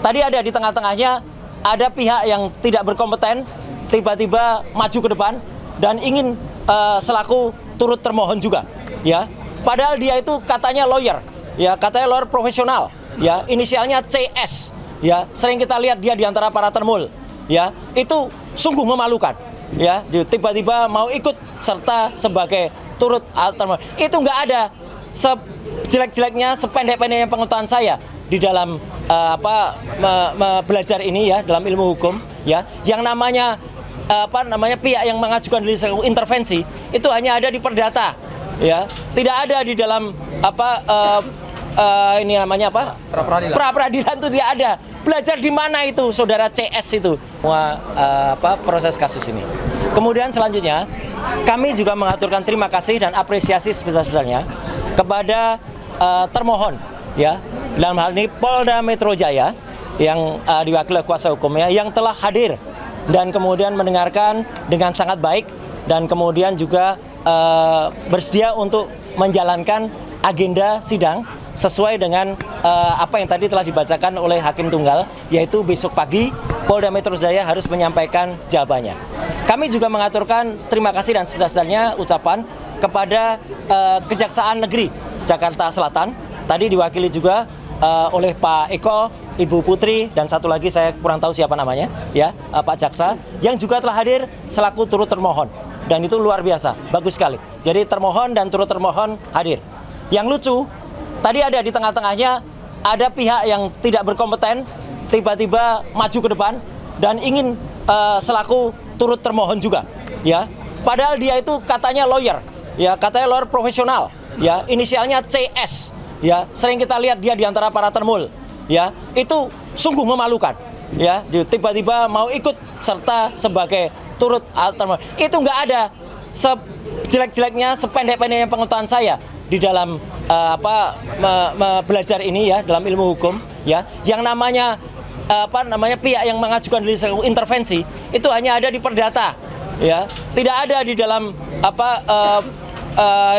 tadi ada di tengah-tengahnya ada pihak yang tidak berkompeten tiba-tiba maju ke depan dan ingin selaku turut termohon juga, ya. Padahal dia itu katanya lawyer, ya, katanya lawyer profesional, ya, inisialnya CS, ya. Sering kita lihat dia di antara para termul, ya. Itu sungguh memalukan, ya. Tiba-tiba mau ikut serta sebagai turut termohon. Itu nggak ada sejelek-jeleknya, sependek-pendeknya pengetahuan saya di dalam belajar ini, ya, dalam ilmu hukum, ya. Yang namanya pihak yang mengajukan diri sebagai intervensi itu hanya ada di perdata, ya, tidak ada di dalam ini namanya pra peradilan itu tidak ada. Belajar di mana itu saudara CS itu proses kasus ini. Kemudian selanjutnya kami juga mengaturkan terima kasih dan apresiasi sebesar-besarnya kepada termohon, ya, dalam hal ini Polda Metro Jaya yang diwakili kuasa hukumnya yang telah hadir dan kemudian mendengarkan dengan sangat baik dan kemudian juga bersedia untuk menjalankan agenda sidang sesuai dengan apa yang tadi telah dibacakan oleh Hakim Tunggal, yaitu besok pagi Polda Metro Jaya harus menyampaikan jawabannya. Kami juga mengaturkan terima kasih dan sebesar-besarnya ucapan kepada Kejaksaan Negeri Jakarta Selatan, tadi diwakili juga oleh Pak Eko, Ibu Putri, dan satu lagi saya kurang tahu siapa namanya, ya, Pak Jaksa, yang juga telah hadir selaku turut termohon. Dan itu luar biasa, bagus sekali. Jadi termohon dan turut termohon hadir. Yang lucu, tadi ada di tengah-tengahnya ada pihak yang tidak berkompeten tiba-tiba maju ke depan dan ingin selaku turut termohon juga, ya. Padahal dia itu katanya lawyer, ya, katanya lawyer profesional, ya, inisialnya CS, ya. Sering kita lihat dia di antara para termul, ya. Itu sungguh memalukan, ya. Tiba-tiba mau ikut serta sebagai turut termohon. Itu nggak ada sejelek-jeleknya, sependek-pendeknya pengetahuan saya di dalam belajar ini, ya, dalam ilmu hukum, ya. Yang namanya pihak yang mengajukan diri sebagai intervensi itu hanya ada di perdata, ya, tidak ada di dalam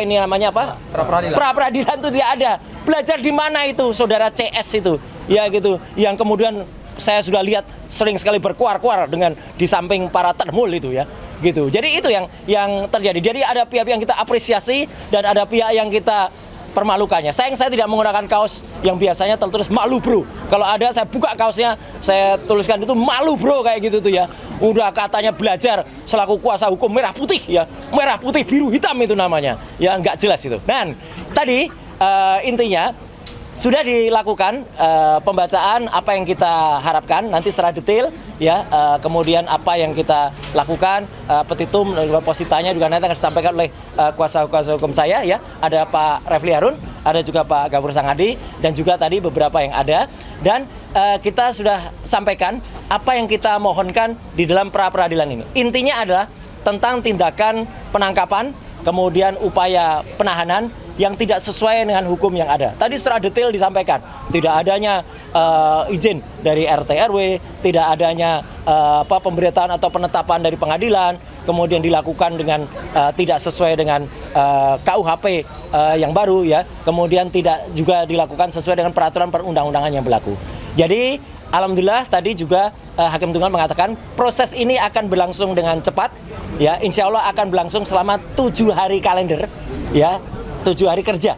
ini namanya pra peradilan itu tidak ada. Belajar di mana itu saudara CS itu, ya, gitu, yang kemudian saya sudah lihat sering sekali berkuar-kuar dengan di samping para termul itu, ya, gitu. Jadi itu yang terjadi. Jadi ada pihak yang kita apresiasi dan ada pihak yang kita permalukannya. Sayang saya tidak menggunakan kaos yang biasanya tertulis malu bro. Kalau ada saya buka kaosnya, saya tuliskan itu malu bro kayak gitu tuh, ya. Udah katanya belajar selaku kuasa hukum merah putih, ya. Merah putih biru hitam itu namanya. Ya, nggak jelas itu. Dan tadi intinya sudah dilakukan pembacaan apa yang kita harapkan nanti secara detail, ya, kemudian apa yang kita lakukan, petitum dan positanya juga nanti akan disampaikan oleh kuasa hukum saya, ya, ada Pak Refli Harun, ada juga Pak Gafur Sangadi, dan juga tadi beberapa yang ada, dan kita sudah sampaikan apa yang kita mohonkan di dalam pra peradilan ini. Intinya adalah tentang tindakan penangkapan, kemudian upaya penahanan yang tidak sesuai dengan hukum yang ada. Tadi secara detail disampaikan, tidak adanya izin dari RT RW, tidak adanya pemberitaan atau penetapan dari pengadilan, kemudian dilakukan dengan tidak sesuai dengan KUHP yang baru, ya, kemudian tidak juga dilakukan sesuai dengan peraturan perundang-undangan yang berlaku. Jadi alhamdulillah tadi juga Hakim Tunggal mengatakan proses ini akan berlangsung dengan cepat, ya, insya Allah akan berlangsung selama 7 hari kalender, ya. 7 hari kerja,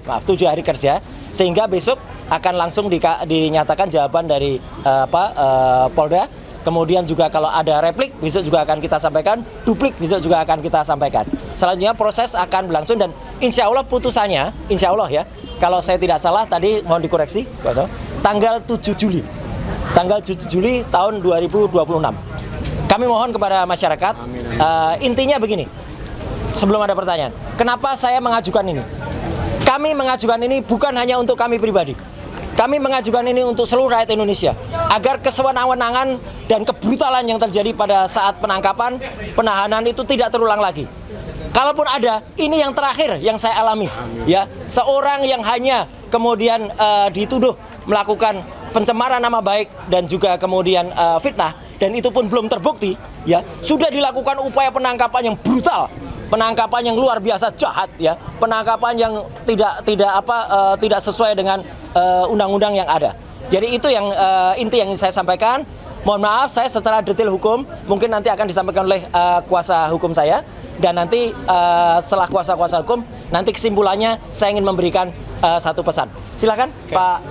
sehingga besok akan langsung dinyatakan jawaban dari Polda. Kemudian juga kalau ada replik besok juga akan kita sampaikan, duplik besok juga akan kita sampaikan. Selanjutnya proses akan berlangsung dan insya Allah putusannya, insya Allah, ya, kalau saya tidak salah tadi mohon dikoreksi, tanggal 7 Juli tahun 2026. Kami mohon kepada masyarakat, intinya begini, sebelum ada pertanyaan, kenapa saya mengajukan ini? Kami mengajukan ini bukan hanya untuk kami pribadi. Kami mengajukan ini untuk seluruh rakyat Indonesia. Agar kesewenang-wenangan dan kebrutalan yang terjadi pada saat penangkapan, penahanan itu tidak terulang lagi. Kalaupun ada, ini yang terakhir yang saya alami. Ya, seorang yang hanya kemudian dituduh melakukan pencemaran nama baik dan juga kemudian fitnah, dan itu pun belum terbukti, ya, sudah dilakukan upaya penangkapan yang brutal. Penangkapan yang luar biasa jahat, ya, penangkapan yang tidak sesuai dengan undang-undang yang ada. Jadi itu yang inti yang ingin saya sampaikan. Mohon maaf, saya secara detail hukum mungkin nanti akan disampaikan oleh kuasa hukum saya, dan nanti setelah kuasa hukum nanti kesimpulannya saya ingin memberikan satu pesan. Silakan Pak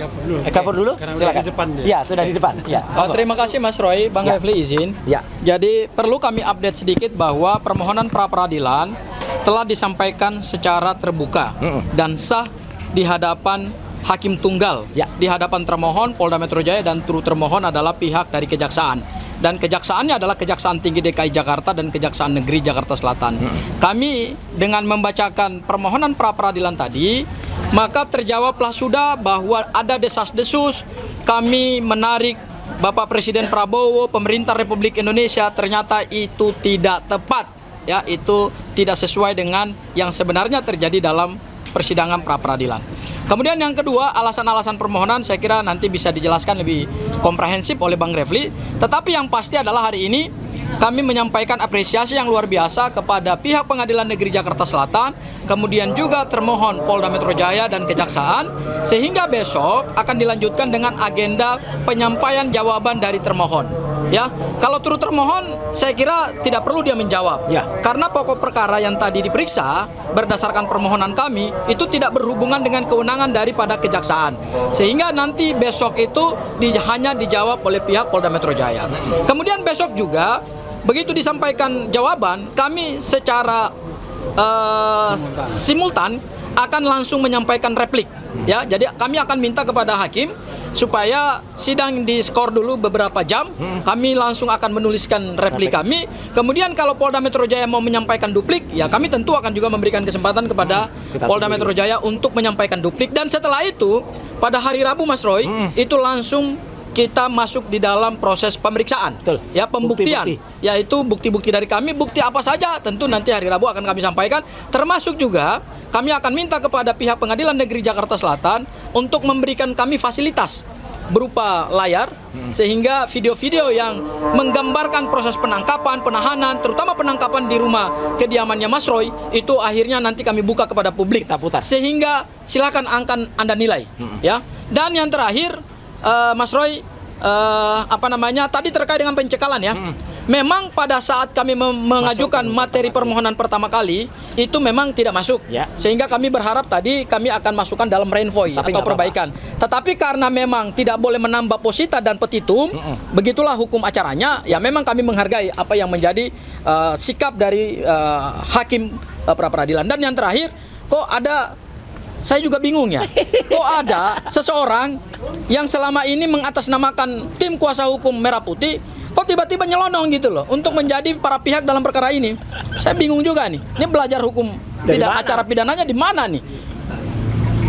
Gafur dulu. Silakan. Ya, sudah di depan. Ya. Terima kasih Mas Roy, Bang Refli izin. Ya. Jadi perlu kami update sedikit bahwa permohonan pra peradilan telah disampaikan secara terbuka dan sah di hadapan Hakim Tunggal, di hadapan termohon Polda Metro Jaya, dan termohon adalah pihak dari Kejaksaan. Dan kejaksaannya adalah Kejaksaan Tinggi DKI Jakarta dan Kejaksaan Negeri Jakarta Selatan. Kami dengan membacakan permohonan pra peradilan tadi, maka terjawablah sudah bahwa ada desas-desus kami menarik Bapak Presiden Prabowo, pemerintah Republik Indonesia, ternyata itu tidak tepat. Ya, itu tidak sesuai dengan yang sebenarnya terjadi dalam persidangan pra peradilan. Kemudian yang kedua, alasan-alasan permohonan saya kira nanti bisa dijelaskan lebih komprehensif oleh Bang Refli. Tetapi yang pasti adalah hari ini kami menyampaikan apresiasi yang luar biasa kepada pihak Pengadilan Negeri Jakarta Selatan, kemudian juga termohon Polda Metro Jaya dan Kejaksaan, sehingga besok akan dilanjutkan dengan agenda penyampaian jawaban dari termohon. Ya, kalau turut termohon, saya kira tidak perlu dia menjawab. Ya. Karena pokok perkara yang tadi diperiksa berdasarkan permohonan kami itu tidak berhubungan dengan kewenangan daripada Kejaksaan. Sehingga nanti besok itu hanya dijawab oleh pihak Polda Metro Jaya. Kemudian besok juga begitu disampaikan jawaban, kami secara simultan akan langsung menyampaikan replik. Ya, jadi kami akan minta kepada hakim supaya sidang di-skor dulu beberapa jam. Kami langsung akan menuliskan replik kami. Kemudian kalau Polda Metro Jaya mau menyampaikan duplik, ya kami tentu akan juga memberikan kesempatan kepada Polda Metro Jaya untuk menyampaikan duplik. Dan setelah itu, pada hari Rabu Mas Roy, itu langsung kita masuk di dalam proses pemeriksaan. Betul. Ya, pembuktian. Bukti-bukti. Yaitu bukti-bukti dari kami, bukti apa saja tentu nanti hari Rabu akan kami sampaikan. Termasuk juga kami akan minta kepada pihak Pengadilan Negeri Jakarta Selatan untuk memberikan kami fasilitas berupa layar, sehingga video-video yang menggambarkan proses penangkapan, penahanan, terutama penangkapan di rumah kediamannya Mas Roy, itu akhirnya nanti kami buka kepada publik. Kita putar. Sehingga silakan akan Anda nilai. Ya. Dan yang terakhir, Mas Roy, tadi terkait dengan pencekalan ya. Memang pada saat kami mengajukan materi permohonan pertama kali itu memang tidak masuk, sehingga kami berharap tadi kami akan masukkan dalam renvoy atau perbaikan. Tetapi karena memang tidak boleh menambah posita dan petitum, begitulah hukum acaranya. Ya memang kami menghargai apa yang menjadi sikap dari hakim pra peradilan. Dan yang terakhir, kok ada, saya juga bingung ya, kok ada seseorang yang selama ini mengatasnamakan tim kuasa hukum Merah Putih, kok tiba-tiba nyelonong gitu loh untuk menjadi para pihak dalam perkara ini. Saya bingung juga nih. Ini belajar hukum acara pidananya di mana nih?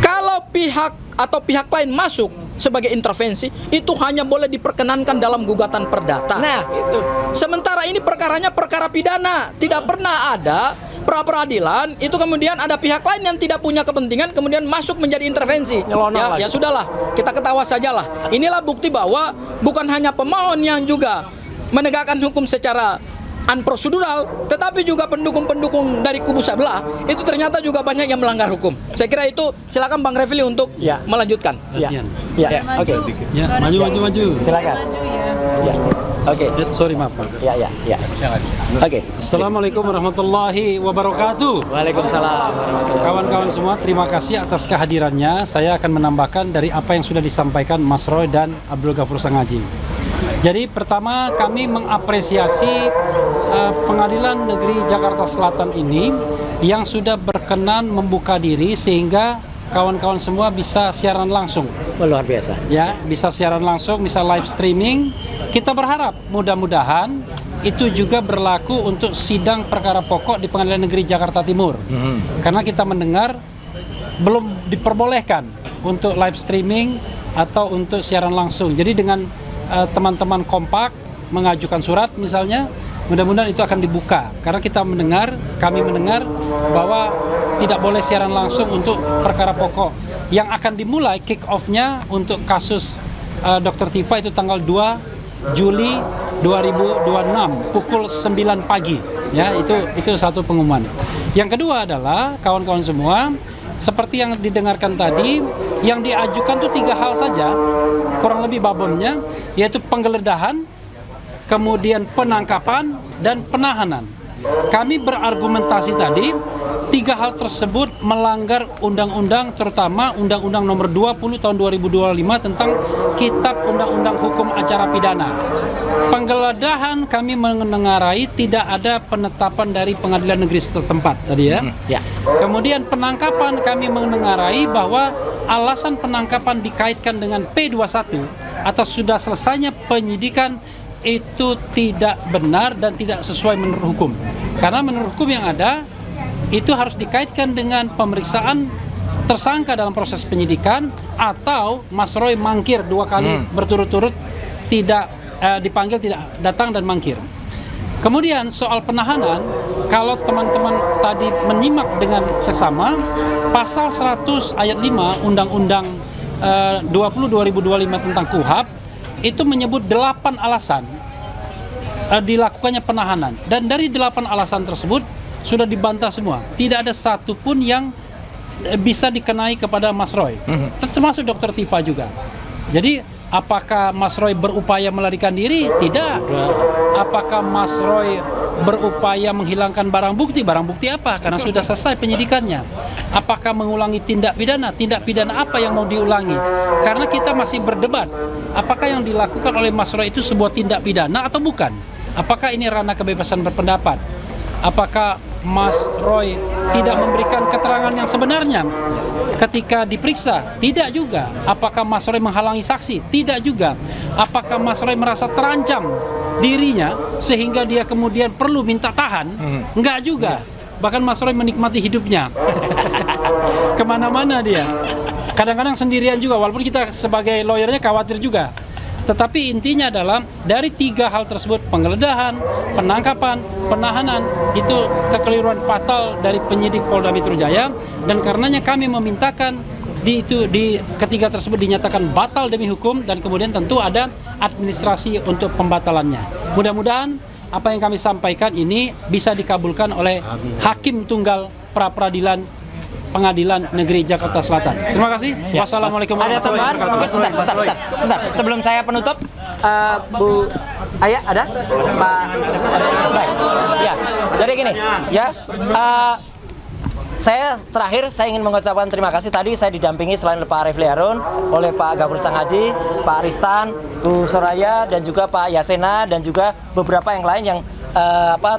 Kalau pihak atau pihak lain masuk sebagai intervensi, itu hanya boleh diperkenankan dalam gugatan perdata. Nah, itu. Sementara ini perkaranya perkara pidana, tidak pernah ada pra peradilan itu kemudian ada pihak lain yang tidak punya kepentingan kemudian masuk menjadi intervensi. Ya sudahlah, kita ketawa sajalah. Inilah bukti bahwa bukan hanya pemohon yang juga menegakkan hukum secara unprosedural, tetapi juga pendukung-pendukung dari kubu sebelah itu ternyata juga banyak yang melanggar hukum. Saya kira itu, silakan Bang Refli untuk melanjutkan. Oke. Maju. Silakan. Oke. Sorry maaf Pak. Oke. Assalamualaikum warahmatullahi wabarakatuh. Waalaikumsalam. Kawan-kawan semua, terima kasih atas kehadirannya. Saya akan menambahkan dari apa yang sudah disampaikan Mas Roy dan Abdul Ghafur Sanghaji. Jadi pertama kami mengapresiasi Pengadilan Negeri Jakarta Selatan ini yang sudah berkenan membuka diri sehingga kawan-kawan semua bisa siaran langsung. Luar biasa. Ya, bisa siaran langsung, bisa live streaming. Kita berharap mudah-mudahan itu juga berlaku untuk sidang perkara pokok di Pengadilan Negeri Jakarta Timur. Karena kita mendengar belum diperbolehkan untuk live streaming atau untuk siaran langsung. Jadi dengan teman-teman kompak mengajukan surat misalnya, mudah-mudahan itu akan dibuka. Karena kami mendengar bahwa tidak boleh siaran langsung untuk perkara pokok. Yang akan dimulai kick off-nya untuk kasus Dr. Tifa itu tanggal 2 Juli 2026 pukul 9 pagi. Ya, itu satu pengumuman. Yang kedua adalah kawan-kawan semua, seperti yang didengarkan tadi, yang diajukan tuh 3 hal saja, kurang lebih babonnya, yaitu penggeledahan, kemudian penangkapan, dan penahanan. Kami berargumentasi tadi, 3 hal tersebut melanggar undang-undang, terutama Undang-Undang Nomor 20 Tahun 2025 tentang Kitab Undang-Undang Hukum Acara Pidana. Penggeledahan kami menengarai tidak ada penetapan dari pengadilan negeri setempat tadi ya. Ya. Kemudian penangkapan kami menengarai bahwa alasan penangkapan dikaitkan dengan P21 atau sudah selesainya penyidikan itu tidak benar dan tidak sesuai menurut hukum. Karena menurut hukum yang ada itu harus dikaitkan dengan pemeriksaan tersangka dalam proses penyidikan atau Mas Roy mangkir 2 kali berturut-turut tidak dipanggil, tidak datang dan mangkir. Kemudian soal penahanan, kalau teman-teman tadi menyimak dengan seksama, pasal 100 ayat 5 Undang-Undang 20/2025 tentang KUHP itu menyebut 8 alasan dilakukannya penahanan, dan dari 8 alasan tersebut sudah dibantah semua. Tidak ada satupun yang bisa dikenai kepada Mas Roy, termasuk Dr. Tifa juga. Jadi apakah Mas Roy berupaya melarikan diri? Tidak. Apakah Mas Roy berupaya menghilangkan barang bukti? Barang bukti apa? Karena sudah selesai penyidikannya. Apakah mengulangi tindak pidana? Tindak pidana apa yang mau diulangi? Karena kita masih berdebat, apakah yang dilakukan oleh Mas Roy itu sebuah tindak pidana atau bukan? Apakah ini ranah kebebasan berpendapat? Apakah Mas Roy tidak memberikan keterangan yang sebenarnya ketika diperiksa? Tidak juga. Apakah Mas Roy menghalangi saksi? Tidak juga. Apakah Mas Roy merasa terancam dirinya sehingga dia kemudian perlu minta tahan? Enggak juga. Bahkan Mas Roy menikmati hidupnya. Kemana-mana dia. Kadang-kadang sendirian juga, walaupun kita sebagai lawyernya khawatir juga. Tetapi intinya adalah dari 3 hal tersebut, penggeledahan, penangkapan, penahanan, itu kekeliruan fatal dari penyidik Polda Metro Jaya, dan karenanya kami memintakan di ketiga tersebut dinyatakan batal demi hukum, dan kemudian tentu ada administrasi untuk pembatalannya. Mudah-mudahan apa yang kami sampaikan ini bisa dikabulkan oleh Hakim Tunggal Pra-Peradilan Pengadilan Negeri Jakarta Selatan. Terima kasih. Ya. Wassalamualaikum Ada tambahan? Sebentar. Sebelum saya penutup, Bu Ayah ada? Pak. Baik. Ya. Jadi gini, ya. Saya ingin mengucapkan terima kasih. Tadi saya didampingi selain Pak Refli Harun oleh Pak Gafur Sanghaji, Pak Ristan, Bu Soraya, dan juga Pak Yasena, dan juga beberapa yang lain yang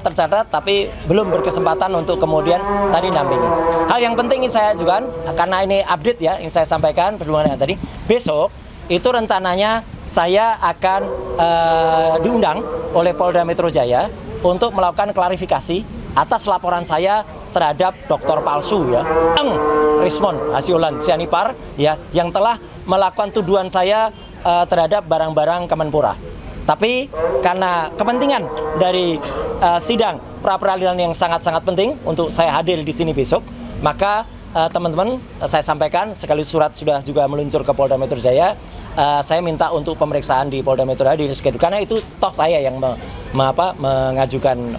tercatat tapi belum berkesempatan untuk kemudian tadi dampingi. Hal yang penting ini saya juga, karena ini update ya yang saya sampaikan berhubungan dengan tadi, besok itu rencananya saya akan diundang oleh Polda Metro Jaya untuk melakukan klarifikasi atas laporan saya terhadap dokter palsu ya, Rismon Hasiolan Sianipar ya, yang telah melakukan tuduhan saya terhadap barang-barang Kemenpora. Tapi karena kepentingan dari sidang pra-peradilan yang sangat-sangat penting untuk saya hadir di sini besok, maka teman-teman saya sampaikan, sekali surat sudah juga meluncur ke Polda Metro Jaya, saya minta untuk pemeriksaan di Polda Metro Jaya di reschedule, karena itu toh saya yang mengajukan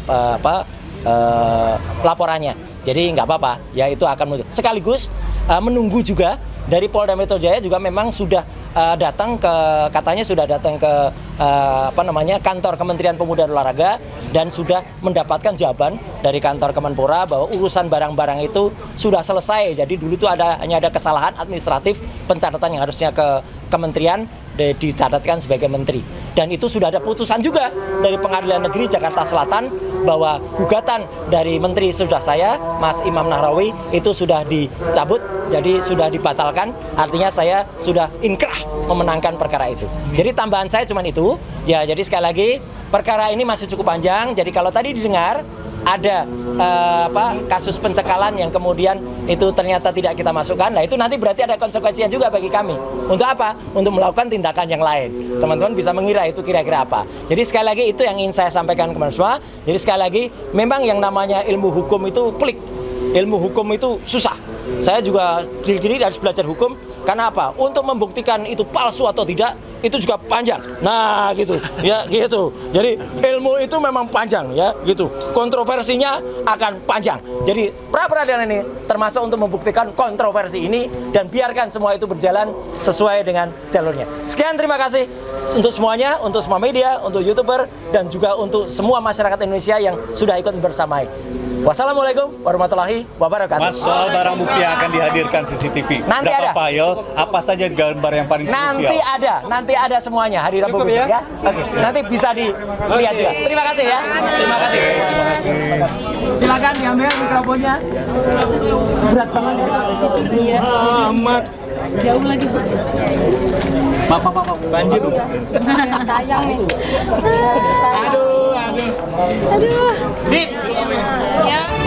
laporannya. Jadi nggak apa-apa, ya itu akan muncul. Sekaligus menunggu juga dari Polda Metro Jaya juga memang sudah katanya sudah datang ke kantor Kementerian Pemuda dan Olahraga, dan sudah mendapatkan jawaban dari kantor Kemenpora bahwa urusan barang-barang itu sudah selesai. Jadi dulu itu hanya ada kesalahan administratif pencatatan yang harusnya ke kementerian dicatatkan sebagai menteri, dan itu sudah ada putusan juga dari Pengadilan Negeri Jakarta Selatan bahwa gugatan dari menteri sudah saya, Mas Imam Nahrawi, itu sudah dicabut, jadi sudah dibatalkan. Artinya saya sudah inkrah memenangkan perkara itu. Jadi tambahan saya cuma itu ya. Jadi sekali lagi perkara ini masih cukup panjang. Jadi kalau tadi didengar ada kasus pencekalan yang kemudian itu ternyata tidak kita masukkan, nah itu nanti berarti ada konsekuensinya juga bagi kami. Untuk apa? Untuk melakukan tindakan yang lain. Teman-teman bisa mengira itu kira-kira apa. Jadi sekali lagi itu yang ingin saya sampaikan kepada semua. Jadi sekali lagi memang yang namanya ilmu hukum itu pelik. Ilmu hukum itu susah. Saya juga diri harus belajar hukum Karena apa? Untuk membuktikan itu palsu atau tidak, itu juga panjang. Nah, gitu. Ya, gitu. Jadi ilmu itu memang panjang ya, gitu. Kontroversinya akan panjang. Jadi pra-peradilan ini termasuk untuk membuktikan kontroversi ini dan biarkan semua itu berjalan sesuai dengan jalurnya. Sekian, terima kasih untuk semuanya, untuk semua media, untuk YouTuber dan juga untuk semua masyarakat Indonesia yang sudah ikut bersamai. Wassalamualaikum warahmatullahi wabarakatuh. Mas, soal barang bukti yang akan dihadirkan CCTV. Nanti berapa ada. file, apa saja gambar yang paling krusial? Nanti ada semuanya hari Rabu Cukup besok ya? ya. Oke. Nanti bisa dilihat juga. Terima kasih ya. Terima kasih. Silakan diambil mikrofonnya. Berat banget ya. Amat. Jauh lagi. Maaf, banjir. Sayang nih. Aduh. Ya.